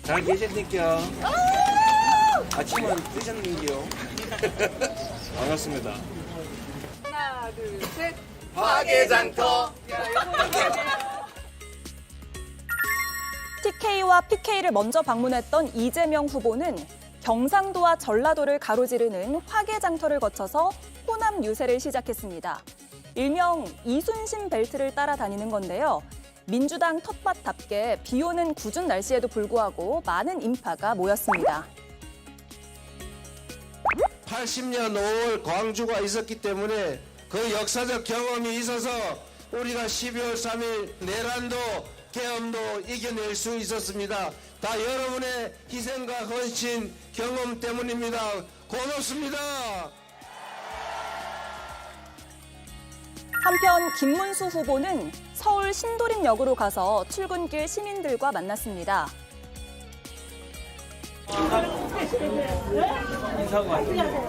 잘 계셨니까? 아침은 드셨는지요? 반갑습니다. 하나, 둘, 셋. 화개장터. TK와 PK를 먼저 방문했던 이재명 후보는 경상도와 전라도를 가로지르는 화개장터를 거쳐서 호남 유세를 시작했습니다. 일명 이순신 벨트를 따라다니는 건데요. 민주당 텃밭답게 비 오는 궂은 날씨에도 불구하고 많은 인파가 모였습니다. 80년 5월 광주가 있었기 때문에 그 역사적 경험이 있어서 우리가 12월 3일 내란도 계엄도 이겨낼 수 있었습니다. 다 여러분의 희생과 헌신 경험 때문입니다. 고맙습니다. 한편 김문수 후보는 서울 신도림역으로 가서 출근길 시민들과 만났습니다.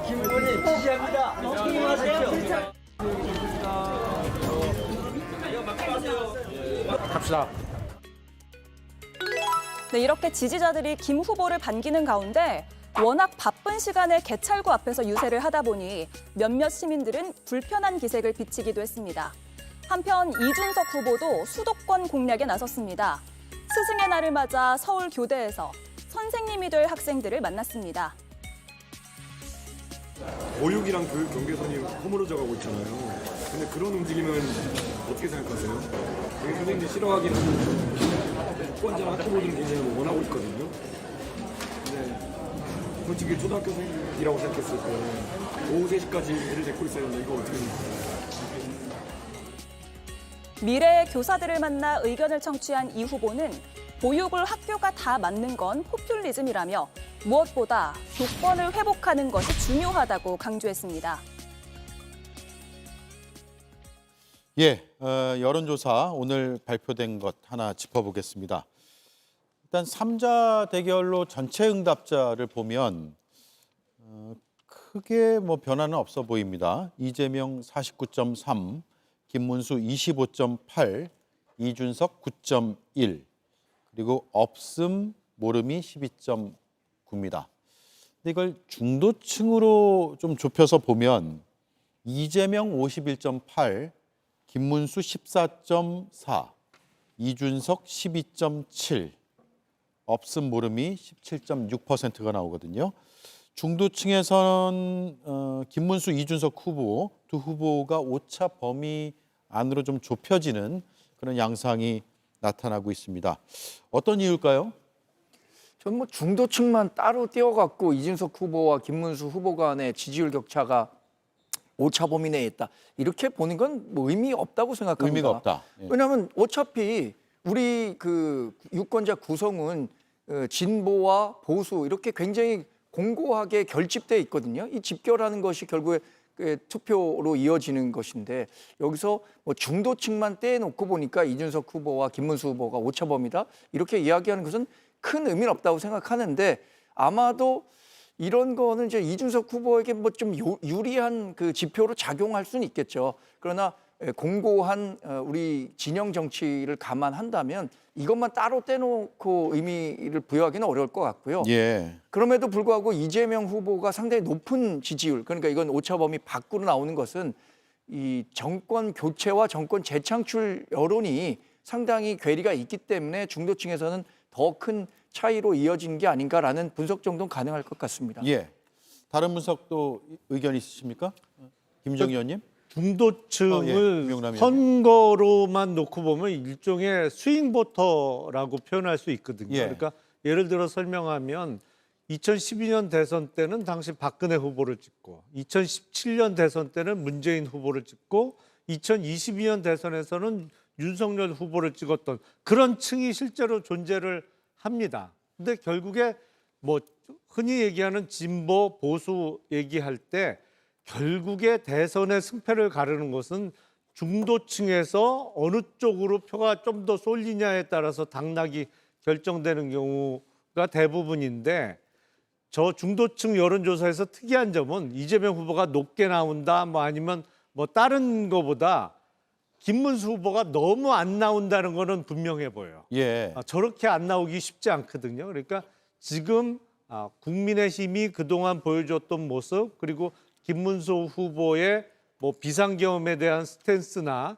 김문희 지지합니다. 힘하십시오. 갑시다. 네, 이렇게 지지자들이 김 후보를 반기는 가운데 워낙 바쁜 시간에 개찰구 앞에서 유세를 하다 보니 몇몇 시민들은 불편한 기색을 비치기도 했습니다. 한편 이준석 후보도 수도권 공략에 나섰습니다. 스승의 날을 맞아 서울 교대에서 선생님이 될 학생들을 만났습니다. 보육이랑 교육 경계선이 허물어져 가고 있잖아요. 근데 그런 움직임은 어떻게 생각하세요? 되게 선생님들이 싫어하기는 유권자나 학부모들은 굉장히 원하고 있거든요. 근데 솔직히 초등학교생이라고 생각했을 때 오후 3시까지 애를 데리고 있어야 되는데 이거 어떻게 생각하세요? 미래의 교사들을 만나 의견을 청취한 이 후보는 보육을 학교가 다 맡는 건 포퓰리즘이라며 무엇보다 교권을 회복하는 것이 중요하다고 강조했습니다. 예, 여론조사 오늘 발표된 것 하나 짚어보겠습니다. 일단 3자 대결로 전체 응답자를 보면 크게 변화는 없어 보입니다. 이재명 49.3, 김문수 25.8, 이준석 9.1, 그리고 없음, 모름이 12.9입니다. 근데 이걸 중도층으로 좀 좁혀서 보면 이재명 51.8, 김문수 14.4, 이준석 12.7, 없음, 모름이 17.6%가 나오거든요. 중도층에서는 김문수, 이준석 후보 두 후보가 오차 범위 안으로 좀 좁혀지는 그런 양상이 나타나고 있습니다. 어떤 이유일까요? 전 중도층만 따로 띄워갖고 이준석 후보와 김문수 후보 간의 지지율 격차가 오차 범위 내에 있다. 이렇게 보는 건 의미 없다고 생각합니다. 의미가 없다. 예. 왜냐하면 어차피 우리 그 유권자 구성은 진보와 보수 이렇게 굉장히 공고하게 결집돼 있거든요. 이 집결하는 것이 결국에 투표로 이어지는 것인데 여기서 중도층만 떼놓고 보니까 이준석 후보와 김문수 후보가 오차범위다 이렇게 이야기하는 것은 큰 의미는 없다고 생각하는데 아마도 이런 거는 이제 이준석 후보에게 좀 유리한 그 지표로 작용할 수는 있겠죠. 그러나 공고한 우리 진영 정치를 감안한다면 이것만 따로 떼놓고 의미를 부여하기는 어려울 것 같고요. 예. 그럼에도 불구하고 이재명 후보가 상당히 높은 지지율, 그러니까 이건 오차범위 밖으로 나오는 것은 이 정권 교체와 정권 재창출 여론이 상당히 괴리가 있기 때문에 중도층에서는 더 큰 차이로 이어진 게 아닌가라는 분석 정도는 가능할 것 같습니다. 예. 다른 분석도 의견 있으십니까? 김정희 의원님? 중도층을 김용남 의원님. 선거로만 놓고 보면 일종의 스윙보터라고 표현할 수 있거든요. 예. 그러니까 예를 들어 설명하면 2012년 대선 때는 당시 박근혜 후보를 찍고 2017년 대선 때는 문재인 후보를 찍고 2022년 대선에서는 윤석열 후보를 찍었던 그런 층이 실제로 존재를 합니다. 근데 결국에 흔히 얘기하는 진보 보수 얘기할 때 결국에 대선의 승패를 가르는 것은 중도층에서 어느 쪽으로 표가 좀 더 쏠리냐에 따라서 당락이 결정되는 경우가 대부분인데 저 중도층 여론조사에서 특이한 점은 이재명 후보가 높게 나온다 아니면 다른 거보다 김문수 후보가 너무 안 나온다는 거는 분명해 보여요. 예. 저렇게 안 나오기 쉽지 않거든요. 그러니까 지금 국민의힘이 그동안 보여줬던 모습 그리고 김문수 후보의 뭐 비상경험에 대한 스탠스나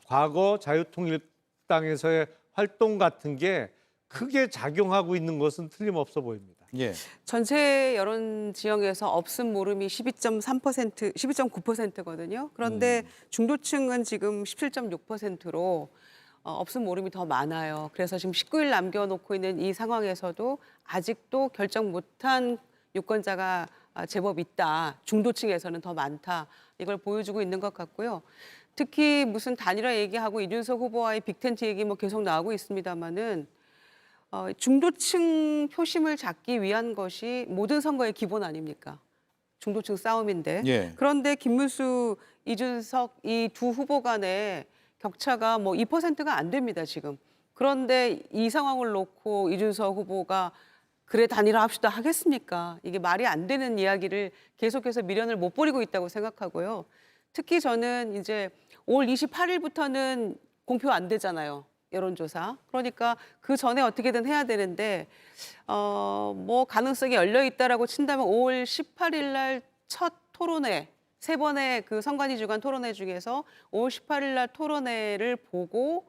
과거 자유통일당에서의 활동 같은 게 크게 작용하고 있는 것은 틀림없어 보입니다. 예. 전체 여론 지형에서 없음 모름이 12.3%, 12.9%거든요. 그런데 중도층은 지금 17.6%로 없음 모름이 더 많아요. 그래서 지금 19일 남겨놓고 있는 이 상황에서도 아직도 결정 못한 유권자가 제법 있다. 중도층에서는 더 많다. 이걸 보여주고 있는 것 같고요. 특히 무슨 단일화 얘기하고 이준석 후보와의 빅텐트 얘기 뭐 계속 나오고 있습니다만은 중도층 표심을 잡기 위한 것이 모든 선거의 기본 아닙니까? 중도층 싸움인데. 예. 그런데 김문수, 이준석 이 두 후보 간의 격차가 뭐 2%가 안 됩니다, 지금. 그런데 이 상황을 놓고 이준석 후보가 그래 단일화 합시다 하겠습니까? 이게 말이 안 되는 이야기를 계속해서 미련을 못 버리고 있다고 생각하고요. 특히 저는 이제 5월 28일부터는 공표 안 되잖아요. 여론조사. 그러니까 그 전에 어떻게든 해야 되는데 뭐 가능성이 열려 있다라고 친다면 5월 18일 날 첫 토론회, 세 번의 그 선관위 주간 토론회 중에서 5월 18일 날 토론회를 보고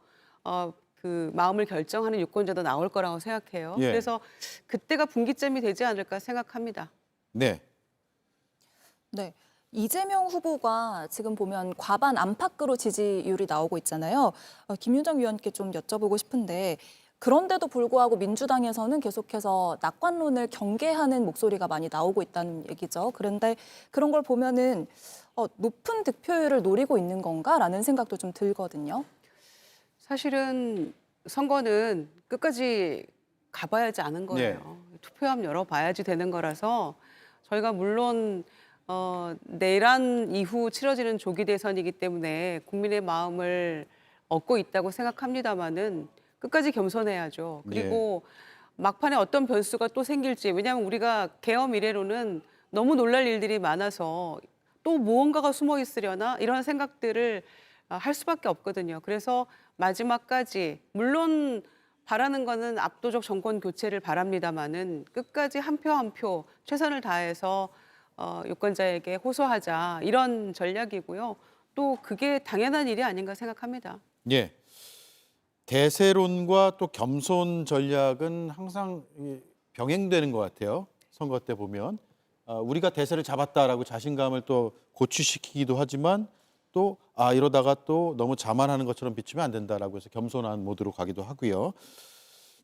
그 마음을 결정하는 유권자도 나올 거라고 생각해요. 예. 그래서 그때가 분기점이 되지 않을까 생각합니다. 네. 네. 이재명 후보가 지금 보면 과반 안팎으로 지지율이 나오고 있잖아요. 김윤정 위원께 좀 여쭤보고 싶은데 그런데도 불구하고 민주당에서는 계속해서 낙관론을 경계하는 목소리가 많이 나오고 있다는 얘기죠. 그런데 그런 걸 보면은 높은 득표율을 노리고 있는 건가라는 생각도 좀 들거든요. 사실은 선거는 끝까지 가봐야지 아는 거예요. 투표함 열어봐야지 되는 거라서 저희가 물론 내란 이후 치러지는 조기 대선이기 때문에 국민의 마음을 얻고 있다고 생각합니다마는 끝까지 겸손해야죠. 그리고 막판에 어떤 변수가 또 생길지, 왜냐하면 우리가 개엄 이래로는 너무 놀랄 일들이 많아서 또 무언가가 숨어 있으려나 이런 생각들을 할 수밖에 없거든요. 그래서 마지막까지 물론 바라는 거는 압도적 정권 교체를 바랍니다마는 끝까지 한 표 한 표 최선을 다해서 유권자에게 호소하자 이런 전략이고요. 또 그게 당연한 일이 아닌가 생각합니다. 예. 대세론과 또 겸손 전략은 항상 병행되는 것 같아요. 선거 때 보면 우리가 대세를 잡았다라고 자신감을 또 고취시키기도 하지만 또 이러다가 또 너무 자만하는 것처럼 비치면 안 된다라고 해서 겸손한 모드로 가기도 하고요.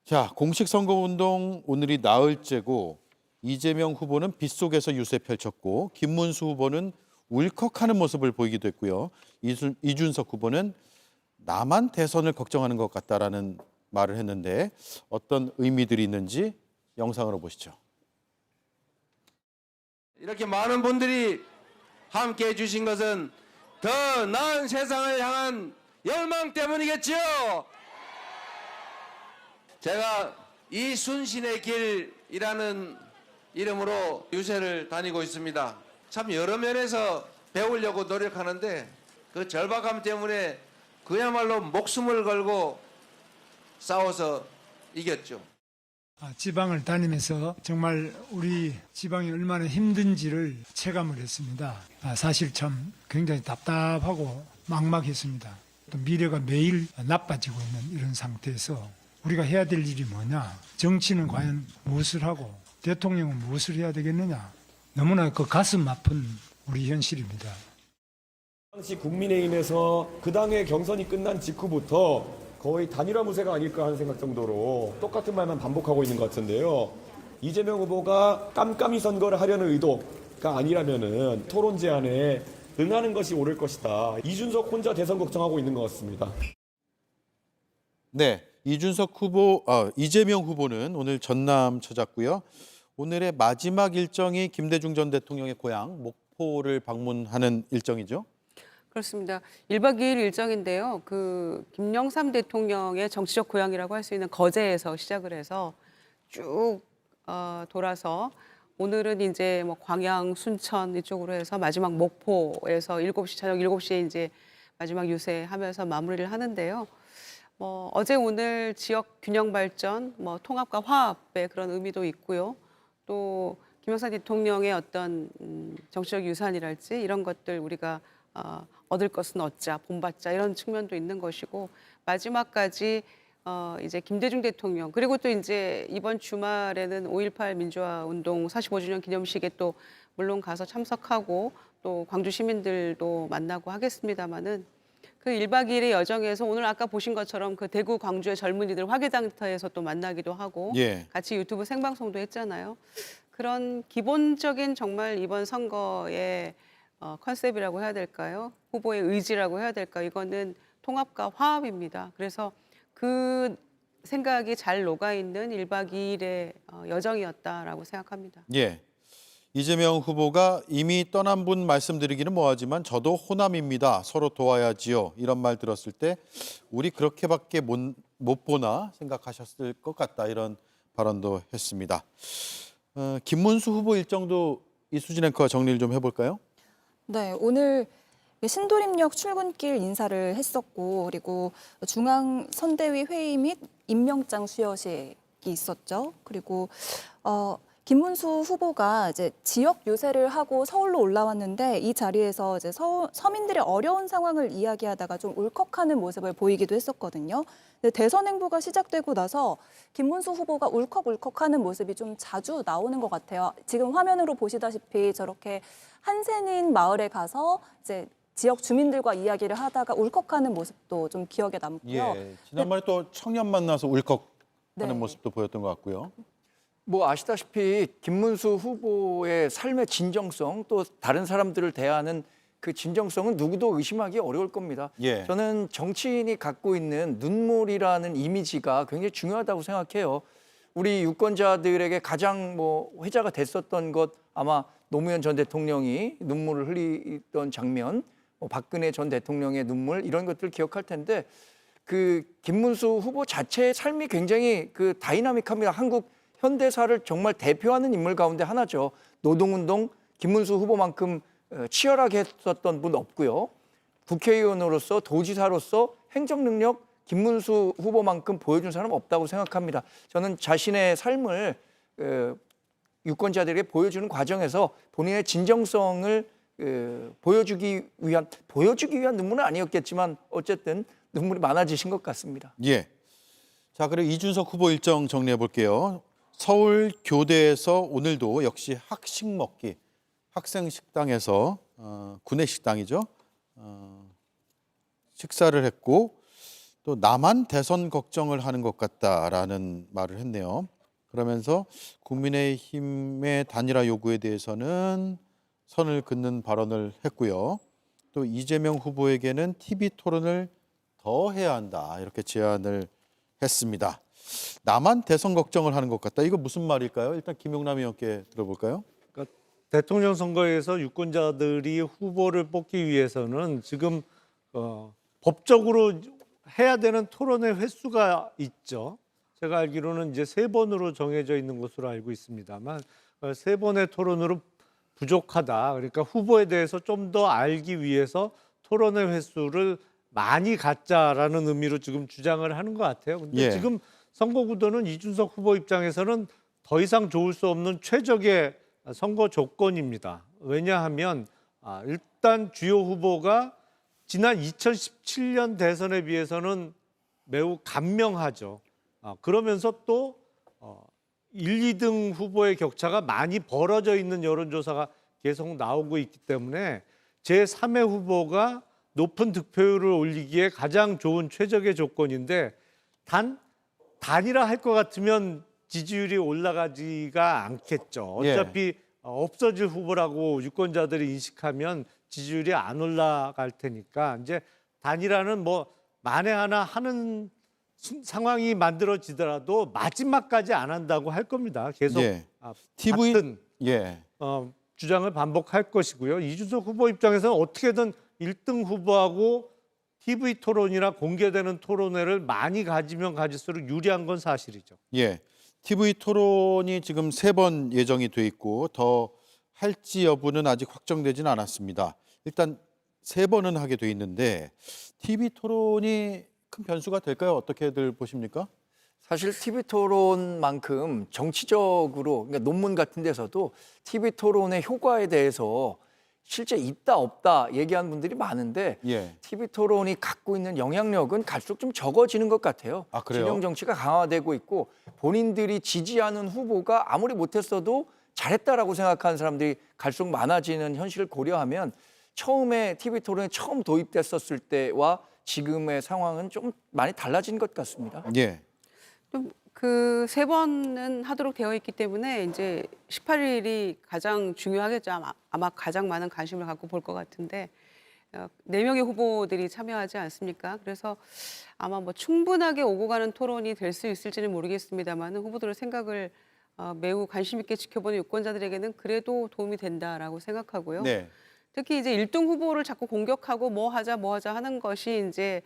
자, 공식 선거운동 오늘이 나흘째고 이재명 후보는 빗속에서 유세 펼쳤고 김문수 후보는 울컥하는 모습을 보이기도 했고요. 이준석 후보는 나만 대선을 걱정하는 것 같다라는 말을 했는데 어떤 의미들이 있는지 영상으로 보시죠. 이렇게 많은 분들이 함께 해주신 것은 더 나은 세상을 향한 열망 때문이겠지요. 제가 이 순신의 길이라는 이름으로 유세를 다니고 있습니다. 참 여러 면에서 배우려고 노력하는데 그 절박함 때문에 그야말로 목숨을 걸고 싸워서 이겼죠. 지방을 다니면서 정말 우리 지방이 얼마나 힘든지를 체감을 했습니다. 사실 참 굉장히 답답하고 막막했습니다. 또 미래가 매일 나빠지고 있는 이런 상태에서 우리가 해야 될 일이 뭐냐, 정치는 과연 무엇을 하고 대통령은 무엇을 해야 되겠느냐, 너무나 그 가슴 아픈 우리 현실입니다. 당시 국민의힘에서 그 당의 경선이 끝난 직후부터 거의 단일화 무쇠가 아닐까 하는 생각 정도로 똑같은 말만 반복하고 있는 것 같은데요. 이재명 후보가 깜깜이 선거를 하려는 의도가 아니라면은 토론 제안에 응하는 것이 옳을 것이다. 이준석 혼자 대선 걱정하고 있는 것 같습니다. 네, 이재명 후보는 오늘 전남 찾았고요. 오늘의 마지막 일정이 김대중 전 대통령의 고향 목포를 방문하는 일정이죠. 그렇습니다. 1박 2일 일정인데요. 그 김영삼 대통령의 정치적 고향이라고 할 수 있는 거제에서 시작을 해서 쭉 돌아서 오늘은 이제 뭐 광양, 순천 이쪽으로 해서 마지막 목포에서 저녁 7시에 이제 마지막 유세하면서 마무리를 하는데요. 어제 오늘 지역 균형 발전, 통합과 화합의 그런 의미도 있고요. 또 김영삼 대통령의 어떤 정치적 유산이랄지 이런 것들 우리가 얻을 것은 얻자, 본받자 이런 측면도 있는 것이고 마지막까지 이제 김대중 대통령 그리고 또 이제 이번 주말에는 5.18 민주화 운동 45주년 기념식에 또 물론 가서 참석하고 또 광주 시민들도 만나고 하겠습니다마는 그 1박 2일의 여정에서 오늘 아까 보신 것처럼 그 대구 광주의 젊은이들 화개장터에서 또 만나기도 하고 예. 같이 유튜브 생방송도 했잖아요. 그런 기본적인 정말 이번 선거의 컨셉이라고 해야 될까요? 후보의 의지라고 해야 될까요? 이거는 통합과 화합입니다. 그래서 그 생각이 잘 녹아있는 1박 2일의 여정이었다라고 생각합니다. 예. 이재명 후보가 이미 떠난 분 말씀드리기는 뭐하지만 저도 호남입니다. 서로 도와야지요. 이런 말 들었을 때 우리 그렇게밖에 못 보나 생각하셨을 것 같다. 이런 발언도 했습니다. 김문수 후보 일정도 이수진 앵커가 정리를 좀 해볼까요? 네, 오늘 신도림역 출근길 인사를 했었고 그리고 중앙선대위 회의 및 임명장 수여식이 있었죠. 그리고 김문수 후보가 이제 지역 유세를 하고 서울로 올라왔는데 이 자리에서 이제 서민들의 어려운 상황을 이야기하다가 좀 울컥하는 모습을 보이기도 했었거든요. 근데 대선 행보가 시작되고 나서 김문수 후보가 울컥울컥하는 모습이 좀 자주 나오는 것 같아요. 지금 화면으로 보시다시피 저렇게 한센인 마을에 가서 이제 지역 주민들과 이야기를 하다가 울컥하는 모습도 좀 기억에 남고요. 예. 지난번에 또 청년 만나서 울컥하는 네. 모습도 보였던 것 같고요. 뭐 아시다시피 김문수 후보의 삶의 진정성 또 다른 사람들을 대하는 그 진정성은 누구도 의심하기 어려울 겁니다. 예. 저는 정치인이 갖고 있는 눈물이라는 이미지가 굉장히 중요하다고 생각해요. 우리 유권자들에게 가장 회자가 됐었던 것 아마 노무현 전 대통령이 눈물을 흘리던 장면, 박근혜 전 대통령의 눈물 이런 것들을 기억할 텐데 그 김문수 후보 자체의 삶이 굉장히 그 다이나믹합니다. 한국 현대사를 정말 대표하는 인물 가운데 하나죠. 노동운동 김문수 후보만큼 치열하게 했었던 분 없고요. 국회의원으로서 도지사로서 행정능력 김문수 후보만큼 보여준 사람 없다고 생각합니다. 저는 자신의 삶을 유권자들에게 보여주는 과정에서 본인의 진정성을 보여주기 위한 눈물은 아니었겠지만 어쨌든 눈물이 많아지신 것 같습니다. 예. 자, 그리고 이준석 후보 일정 정리해 볼게요. 서울 교대에서 오늘도 역시 학식 먹기, 학생 식당에서 구내 식당이죠. 식사를 했고 또 나만 대선 걱정을 하는 것 같다라는 말을 했네요. 그러면서 국민의힘의 단일화 요구에 대해서는 선을 긋는 발언을 했고요. 또 이재명 후보에게는 TV 토론을 더 해야 한다 이렇게 제안을 했습니다. 나만 대선 걱정을 하는 것 같다. 이거 무슨 말일까요? 일단 김용남 의원께 들어볼까요? 그러니까 대통령 선거에서 유권자들이 후보를 뽑기 위해서는 지금 법적으로 해야 되는 토론의 횟수가 있죠. 제가 알기로는 이제 3번으로 정해져 있는 것으로 알고 있습니다만 3번의 토론으로 부족하다. 그러니까 후보에 대해서 좀 더 알기 위해서 토론의 횟수를 많이 갖자라는 의미로 지금 주장을 하는 것 같아요. 근데 예. 지금 선거 구도는 이준석 후보 입장에서는 더 이상 좋을 수 없는 최적의 선거 조건입니다. 왜냐하면 일단 주요 후보가 지난 2017년 대선에 비해서는 매우 간명하죠. 그러면서 또 1, 2등 후보의 격차가 많이 벌어져 있는 여론조사가 계속 나오고 있기 때문에 제3의 후보가 높은 득표율을 올리기에 가장 좋은 최적의 조건인데 단일화 할 것 같으면 지지율이 올라가지가 않겠죠. 어차피 없어질 후보라고 유권자들이 인식하면 지지율이 안 올라갈 테니까 이제 단일화는 만에 하나 하는 상황이 만들어지더라도 마지막까지 안 한다고 할 겁니다. 계속 같은 주장을 반복할 것이고요. 이준석 후보 입장에서는 어떻게든 1등 후보하고 TV 토론이나 공개되는 토론회를 많이 가지면 가질수록 유리한 건 사실이죠. 예. TV 토론이 지금 3번 예정이 돼 있고 더 할지 여부는 아직 확정되지는 않았습니다. 일단 세 번은 하게 돼 있는데 TV 토론이 큰 변수가 될까요? 어떻게들 보십니까? 사실 TV 토론만큼 정치적으로 그러니까 논문 같은 데서도 TV 토론의 효과에 대해서 실제 있다 없다 얘기하는 분들이 많은데 예. TV 토론이 갖고 있는 영향력은 갈수록 좀 적어지는 것 같아요. 아, 그래요? 진영 정치가 강화되고 있고 본인들이 지지하는 후보가 아무리 못했어도 잘했다라고 생각하는 사람들이 갈수록 많아지는 현실을 고려하면 처음에 TV 토론에 처음 도입됐었을 때와 지금의 상황은 좀 많이 달라진 것 같습니다. 예. 그 세 번은 하도록 되어 있기 때문에 이제 18일이 가장 중요하겠죠. 아마 가장 많은 관심을 갖고 볼 것 같은데 4명의 후보들이 참여하지 않습니까? 그래서 아마 뭐 충분하게 오고 가는 토론이 될 수 있을지는 모르겠습니다만 후보들의 생각을 매우 관심 있게 지켜보는 유권자들에게는 그래도 도움이 된다라고 생각하고요. 네. 특히 이제 1등 후보를 자꾸 공격하고 뭐 하자 하는 것이 이제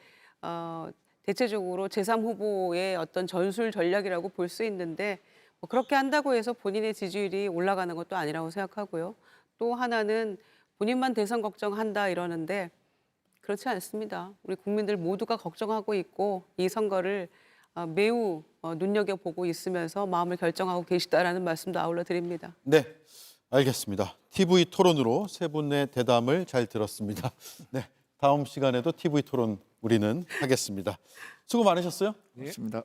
대체적으로 제3후보의 어떤 전술 전략이라고 볼 수 있는데 뭐 그렇게 한다고 해서 본인의 지지율이 올라가는 것도 아니라고 생각하고요. 또 하나는 본인만 대선 걱정한다 이러는데 그렇지 않습니다. 우리 국민들 모두가 걱정하고 있고 이 선거를 매우 눈여겨보고 있으면서 마음을 결정하고 계시다라는 말씀도 아울러 드립니다. 네. 알겠습니다. TV 토론으로 세 분의 대담을 잘 들었습니다. 네. 다음 시간에도 TV 토론 우리는 하겠습니다. 수고 많으셨어요. 그렇습니다.